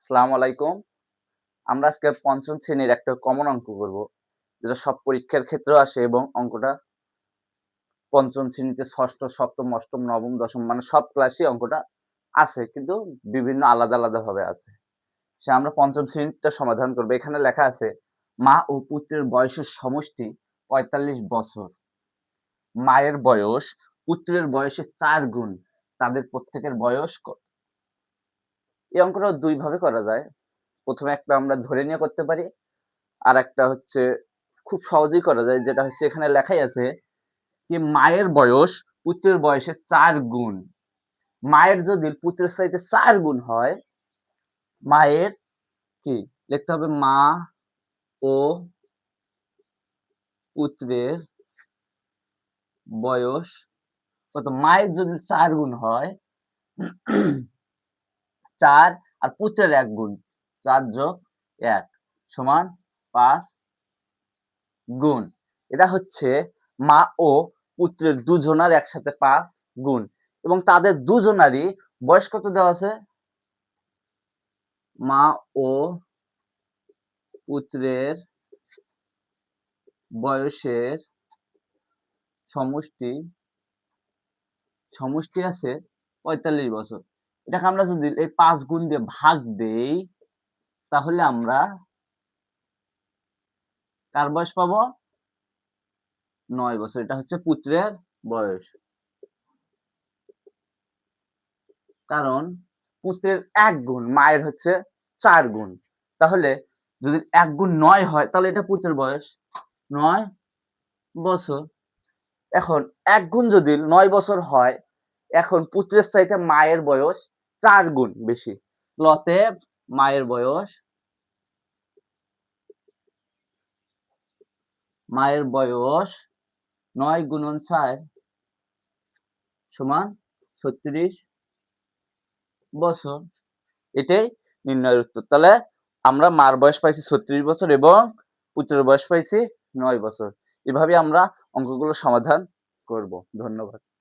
আসসালামু আলাইকুম। আমরা আজকে ৫ম শ্রেণীর একটা কমন অঙ্ক করব। যেটা সব পরীক্ষার ক্ষেত্রেও আসে এবং অঙ্কটা ৫ম শ্রেণীতে ৬ষ্ঠ, ৭ম, ৮ম, ৯ম, ১০ম মানে সব ক্লাসেই অঙ্কটা আছে। কিন্তু বিভিন্ন আলাদা ভাবে আছে। আমরা ৫ম শ্রেণীরটা সমাধান করব। এখানে লেখা আছে, মা ও পুত্রের বয়সের সমষ্টি ৪৫ বছর। মায়ের বয়স পুত্রের বয়সের ৪ গুণ। তাদের প্রত্যেকের বয়স কত? এই অঙ্কটা ২ ভাবে করা যায়। ১ম এ একটা আমরা ধরে নিয়ে করতে পারি। আরেকটা হচ্ছে খুব সহজেই করা যায়, যেটা হচ্ছে এখানে লেখাই আছে যে মায়ের বয়স পুত্রের বয়সের ৪ গুণ। মায়ের যদি পুত্রের চাইতে ৪ গুণ হয়, মায়ের কি লিখতে হবে? মা ও পুত্রের বয়স কত? মায়ের যদি ৪ গুণ হয় ৪ আর পুত্রের ১ গুণ, ৪ যোগ ১ সমান ৫ গুণ। এটা হচ্ছে মা ও পুত্রের দুজনার একসাথে ৫ গুণ এবং তাদের দুজনারই বয়স কত দেওয়া আছে? মা ও পুত্রের বয়সের সমষ্টি আছে ৪৫ বছর। এটাকে আমরা যদি এই ৫ গুণ দিয়ে ভাগ দেই, তাহলে আমরা কার বয়স পাবো? ৯ বছর। এটা হচ্ছে পুত্রের বয়স। কারণ পুত্রের ১ গুণ, মায়ের হচ্ছে ৪ গুণ। তাহলে যদি ১ গুণ ৯ হয়, তাহলে এটা পুত্রের বয়স ৯ বছর। এখন ১ গুণ যদি ৯ বছর হয়, এখন পুত্রের চাইতে মায়ের বয়স ৪ গুণ বেশি। অতএব মায়ের বয়স ৯ গুণন ৪ সমান ৩৬ বছর। এটাই নির্ণয়ের উত্তর। তাহলে আমরা মার বয়স পাইছি ৩৬ বছর এবং পুত্রের বয়স পাইছি ৯ বছর। এভাবে আমরা অঙ্কগুলো সমাধান করব। ধন্যবাদ।